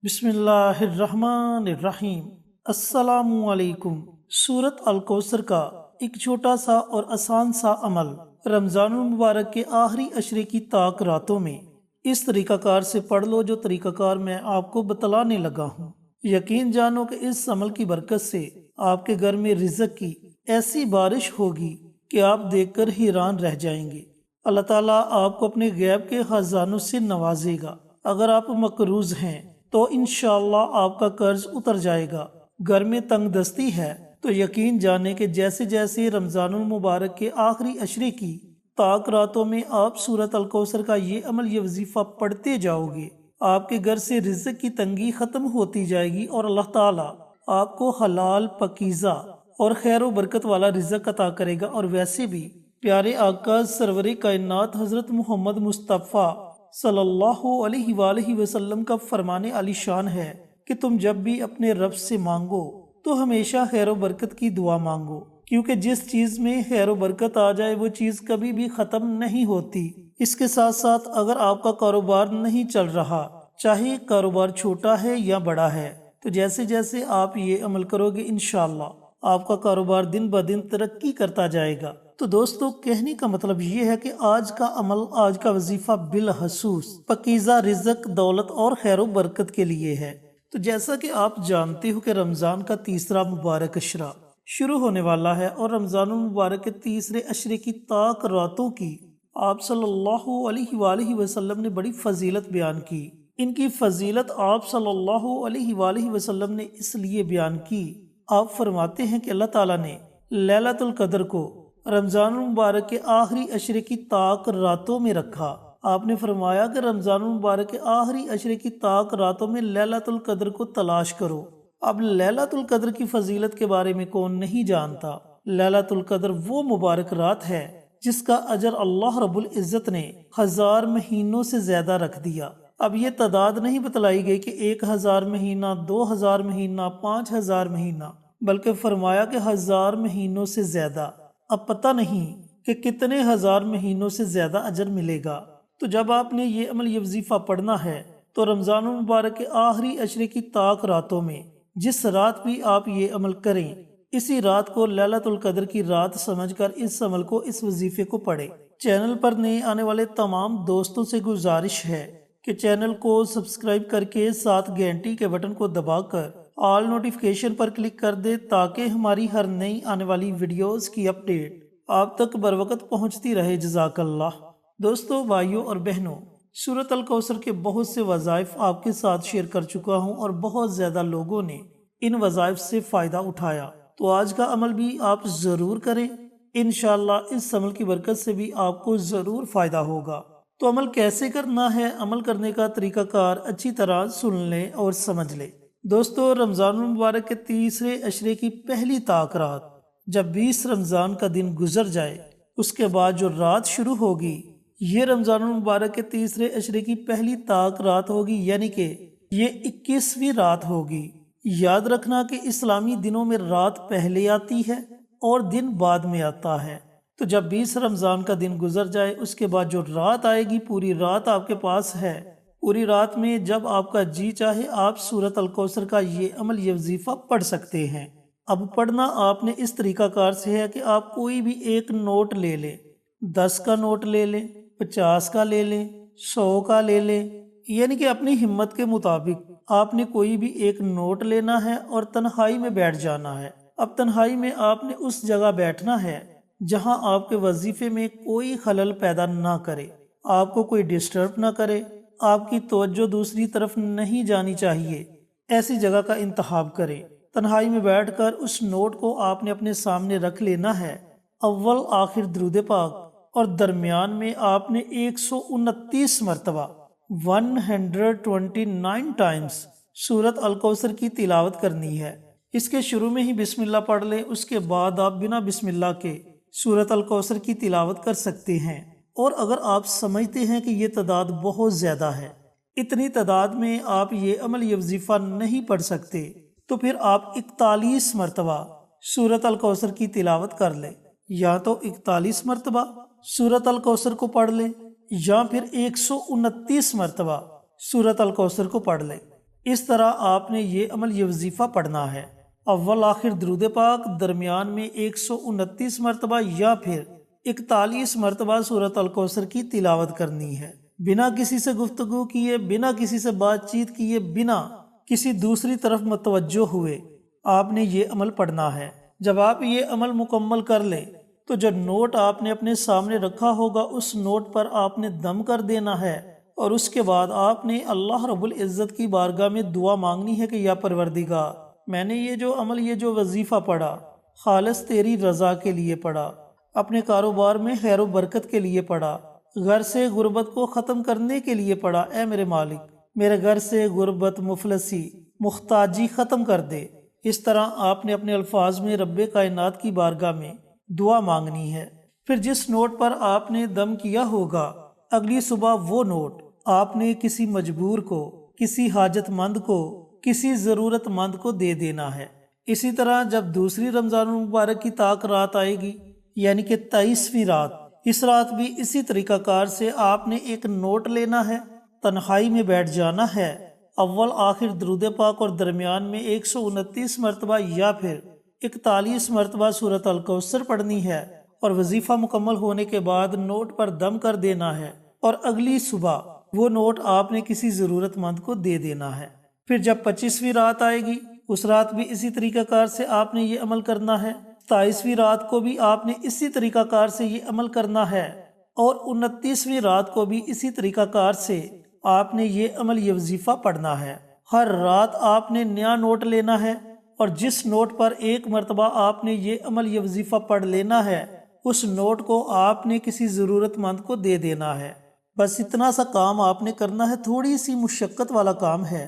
بسم اللہ الرحمن الرحیم۔ السلام علیکم۔ سورۃ الکوثر کا ایک چھوٹا سا اور آسان سا عمل رمضان المبارک کے آخری عشرے کی طاق راتوں میں اس طریقہ کار سے پڑھ لو جو طریقہ کار میں آپ کو بتلانے لگا ہوں۔ یقین جانو کہ اس عمل کی برکت سے آپ کے گھر میں رزق کی ایسی بارش ہوگی کہ آپ دیکھ کر حیران رہ جائیں گے۔ اللہ تعالیٰ آپ کو اپنے غیب کے خزانوں سے نوازے گا۔ اگر آپ مقروض ہیں تو انشاءاللہ آپ کا قرض اتر جائے گا۔ گھر میں تنگ دستی ہے تو یقین جانے کہ جیسے جیسے رمضان المبارک کے آخری عشرے کی طاق راتوں میں آپ سورۃ الکوثر کا یہ عمل یہ وظیفہ پڑھتے جاؤ گے، آپ کے گھر سے رزق کی تنگی ختم ہوتی جائے گی اور اللہ تعالیٰ آپ کو حلال پاکیزہ اور خیر و برکت والا رزق عطا کرے گا۔ اور ویسے بھی پیارے آقا سرور کائنات حضرت محمد مصطفیٰ صلی اللہ علیہ وآلہ وسلم کا فرمان علی شان ہے کہ تم جب بھی اپنے رب سے مانگو تو ہمیشہ خیر و برکت کی دعا مانگو، کیونکہ جس چیز میں خیر و برکت آ جائے وہ چیز کبھی بھی ختم نہیں ہوتی۔ اس کے ساتھ ساتھ اگر آپ کا کاروبار نہیں چل رہا، چاہے کاروبار چھوٹا ہے یا بڑا ہے، تو جیسے جیسے آپ یہ عمل کرو گے انشاءاللہ آپ کا کاروبار دن بدن ترقی کرتا جائے گا۔ تو دوستو، کہنے کا مطلب یہ ہے کہ آج کا عمل، آج کا وظیفہ بالخصوص پاکیزہ رزق، دولت اور خیر و برکت کے لیے ہے۔ تو جیسا کہ آپ جانتے ہو کہ رمضان کا تیسرا مبارک عشرہ شروع ہونے والا ہے اور رمضان المبارک کے تیسرے عشرے کی طاق راتوں کی آپ صلی اللہ علیہ وآلہ وسلم نے بڑی فضیلت بیان کی۔ ان کی فضیلت آپ صلی اللہ علیہ وآلہ وسلم نے اس لیے بیان کی، آپ فرماتے ہیں کہ اللہ تعالیٰ نے لیلۃ القدر کو رمضان المبارک کے آخری عشرے کی طاق راتوں میں رکھا۔ آپ نے فرمایا کہ رمضان المبارک کے آخری عشرے کی طاق راتوں میں لیلۃ القدر کو تلاش کرو۔ اب لیلۃ القدر کی فضیلت کے بارے میں کون نہیں جانتا؟ لیلۃ القدر وہ مبارک رات ہے جس کا اجر اللہ رب العزت نے 1000 مہینوں سے زیادہ رکھ دیا۔ اب یہ تعداد نہیں بتلائی گئی کہ 1000 مہینہ، 2000 مہینہ، 5000 مہینہ، بلکہ فرمایا کہ 1000 مہینوں سے زیادہ۔ اب پتہ نہیں کہ کتنے 1000 مہینوں سے زیادہ اجر ملے گا۔ تو جب آپ نے یہ عمل یہ وظیفہ پڑھنا ہے تو رمضان المبارک کے آخری عشرے کی طاق راتوں میں جس رات بھی آپ یہ عمل کریں، اسی رات کو لیلۃ القدر کی رات سمجھ کر اس عمل کو، اس وظیفے کو پڑھیں۔ چینل پر نئے آنے والے تمام دوستوں سے گزارش ہے کہ چینل کو سبسکرائب کر کے ساتھ گھنٹی کے بٹن کو دبا کر آل نوٹیفیکیشن پر کلک کر دے تاکہ ہماری ہر نئی آنے والی ویڈیوز کی اپڈیٹ آپ تک بروقت پہنچتی رہے۔ جزاک اللہ۔ دوستو، بھائیوں اور بہنوں، سورۃ الکوثر کے بہت سے وظائف آپ کے ساتھ شیئر کر چکا ہوں اور بہت زیادہ لوگوں نے ان وظائف سے فائدہ اٹھایا۔ تو آج کا عمل بھی آپ ضرور کریں، انشاءاللہ اس عمل کی برکت سے بھی آپ کو ضرور فائدہ ہوگا۔ تو عمل کیسے کرنا ہے، عمل کرنے کا طریقہ کار اچھی طرح سن لیں اور سمجھ لیں۔ دوستو، رمضان المبارک کے تیسرے عشرے کی پہلی طاق رات جب 20 رمضان کا دن گزر جائے، اس کے بعد جو رات شروع ہوگی یہ رمضان المبارک کے تیسرے عشرے کی پہلی طاق رات ہوگی، یعنی کہ یہ 21ویں رات ہوگی۔ یاد رکھنا کہ اسلامی دنوں میں رات پہلے آتی ہے اور دن بعد میں آتا ہے۔ تو جب 20 رمضان کا دن گزر جائے اس کے بعد جو رات آئے گی، پوری رات آپ کے پاس ہے۔ پوری رات میں جب آپ کا جی چاہے آپ سورۃ الکوثر کا یہ عمل یہ وظیفہ پڑھ سکتے ہیں۔ اب پڑھنا آپ نے اس طریقہ کار سے ہے کہ آپ کوئی بھی ایک نوٹ لے لیں، 10 کا نوٹ لے لیں، 50 کا لے لیں، 100 کا لے لیں، یعنی کہ اپنی ہمت کے مطابق آپ نے کوئی بھی ایک نوٹ لینا ہے اور تنہائی میں بیٹھ جانا ہے۔ اب تنہائی میں آپ نے اس جگہ بیٹھنا ہے جہاں آپ کے وظیفے میں کوئی خلل پیدا نہ کرے، آپ کو کوئی ڈسٹرب نہ کرے، آپ کی توجہ دوسری طرف نہیں جانی چاہیے۔ ایسی جگہ کا انتخاب کریں۔ تنہائی میں بیٹھ کر اس نوٹ کو آپ نے اپنے سامنے رکھ لینا ہے۔ اول آخر درود پاک اور درمیان میں آپ نے 129 مرتبہ 129 ٹائمز سورۃ الکوثر کی تلاوت کرنی ہے۔ اس کے شروع میں ہی بسم اللہ پڑھ لیں، اس کے بعد آپ بنا بسم اللہ کے سورۃ الکوثر کی تلاوت کر سکتے ہیں۔ اور اگر آپ سمجھتے ہیں کہ یہ تعداد بہت زیادہ ہے، اتنی تعداد میں آپ یہ عمل یہ وظیفہ نہیں پڑھ سکتے، تو پھر آپ 41 مرتبہ سورۃ الکوثر کی تلاوت کر لیں۔ یا تو 41 مرتبہ سورۃ الکوثر کو پڑھ لیں یا پھر 129 مرتبہ سورۃ الکوثر کو پڑھ لیں۔ اس طرح آپ نے یہ عمل، یہ وظیفہ پڑھنا ہے۔ اول آخر درود پاک، درمیان میں 129 مرتبہ یا پھر 41 مرتبہ سورۃ الکوثر کی تلاوت کرنی ہے، بنا کسی سے گفتگو کیے، بنا کسی سے بات چیت کیے، بنا کسی دوسری طرف متوجہ ہوئے آپ نے یہ عمل پڑھنا ہے۔ جب آپ یہ عمل مکمل کر لیں تو جو نوٹ آپ نے اپنے سامنے رکھا ہوگا اس نوٹ پر آپ نے دم کر دینا ہے، اور اس کے بعد آپ نے اللہ رب العزت کی بارگاہ میں دعا مانگنی ہے کہ یا پروردگار، میں نے یہ جو عمل، یہ جو وظیفہ پڑھا، خالص تیری رضا کے لیے پڑھا، اپنے کاروبار میں خیر و برکت کے لیے پڑھا، گھر سے غربت کو ختم کرنے کے لیے پڑھا۔ اے میرے مالک، میرے گھر سے غربت، مفلسی، محتاجی ختم کر دے۔ اس طرح آپ نے اپنے الفاظ میں رب کائنات کی بارگاہ میں دعا مانگنی ہے۔ پھر جس نوٹ پر آپ نے دم کیا ہوگا، اگلی صبح وہ نوٹ آپ نے کسی مجبور کو، کسی حاجت مند کو، کسی ضرورت مند کو دے دینا ہے۔ اسی طرح جب دوسری رمضان المبارک کی طاق رات آئے گی، یعنی کہ 23ویں رات، اس رات بھی اسی طریقہ کار سے آپ نے ایک نوٹ لینا ہے، تنہائی میں بیٹھ جانا ہے، اول آخر درود پاک اور درمیان میں 129 مرتبہ یا پھر 41 مرتبہ سورۃ الکوثر پڑھنی ہے، اور وظیفہ مکمل ہونے کے بعد نوٹ پر دم کر دینا ہے، اور اگلی صبح وہ نوٹ آپ نے کسی ضرورت مند کو دے دینا ہے۔ پھر جب 25ویں رات آئے گی، اس رات بھی اسی طریقہ کار سے آپ نے یہ عمل کرنا ہے، 27ویں رات کو بھی آپ نے اسی طریقہ کار سے یہ عمل کرنا ہے، اور 29ویں رات کو بھی اسی طریقہ کار سے آپ نے یہ عمل، یہ وظیفہ پڑھنا ہے۔ ہر رات آپ نے نیا نوٹ لینا ہے، اور جس نوٹ پر ایک مرتبہ آپ نے یہ عمل، یہ وظیفہ پڑھ لینا ہے، اس نوٹ کو آپ نے کسی ضرورت مند کو دے دینا ہے۔ بس اتنا سا کام آپ نے کرنا ہے، تھوڑی سی مشقت والا کام ہے،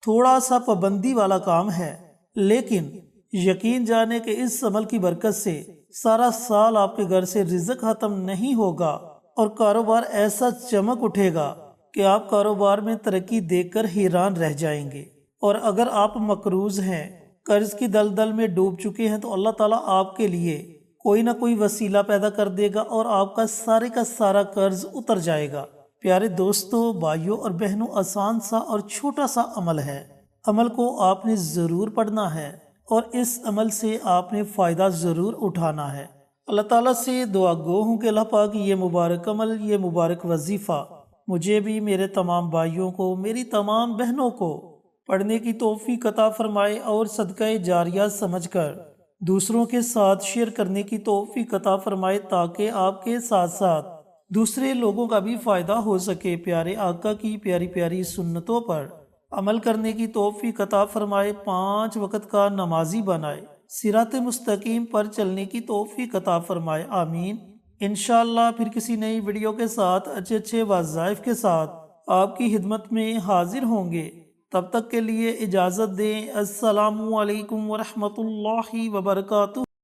تھوڑا سا پابندی والا کام ہے، لیکن یقین جانے کہ اس عمل کی برکت سے سارا سال آپ کے گھر سے رزق ختم نہیں ہوگا، اور کاروبار ایسا چمک اٹھے گا کہ آپ کاروبار میں ترقی دیکھ کر حیران رہ جائیں گے۔ اور اگر آپ مقروض ہیں، قرض کی دلدل میں ڈوب چکے ہیں، تو اللہ تعالیٰ آپ کے لیے کوئی نہ کوئی وسیلہ پیدا کر دے گا، اور آپ کا سارا قرض اتر جائے گا۔ پیارے دوستو، بھائیوں اور بہنوں، آسان سا اور چھوٹا سا عمل ہے، عمل کو آپ نے ضرور پڑھنا ہے، اور اس عمل سے آپ نے فائدہ ضرور اٹھانا ہے۔ اللہ تعالیٰ سے دعا گو ہوں کہ اللہ پاک یہ مبارک عمل، یہ مبارک وظیفہ مجھے بھی، میرے تمام بھائیوں کو، میری تمام بہنوں کو پڑھنے کی توفیق عطا فرمائے، اور صدقہ جاریہ سمجھ کر دوسروں کے ساتھ شیئر کرنے کی توفیق عطا فرمائے، تاکہ آپ کے ساتھ ساتھ دوسرے لوگوں کا بھی فائدہ ہو سکے۔ پیارے آقا کی پیاری پیاری سنتوں پر عمل کرنے کی توفیق عطا فرمائے، 5 وقت کا نمازی بنائے، صراط مستقیم پر چلنے کی توفیق عطا فرمائے، آمین۔ انشاءاللہ پھر کسی نئی ویڈیو کے ساتھ، اچھے وظائف کے ساتھ آپ کی خدمت میں حاضر ہوں گے۔ تب تک کے لیے اجازت دیں۔ السلام علیکم ورحمۃ اللہ وبرکاتہ۔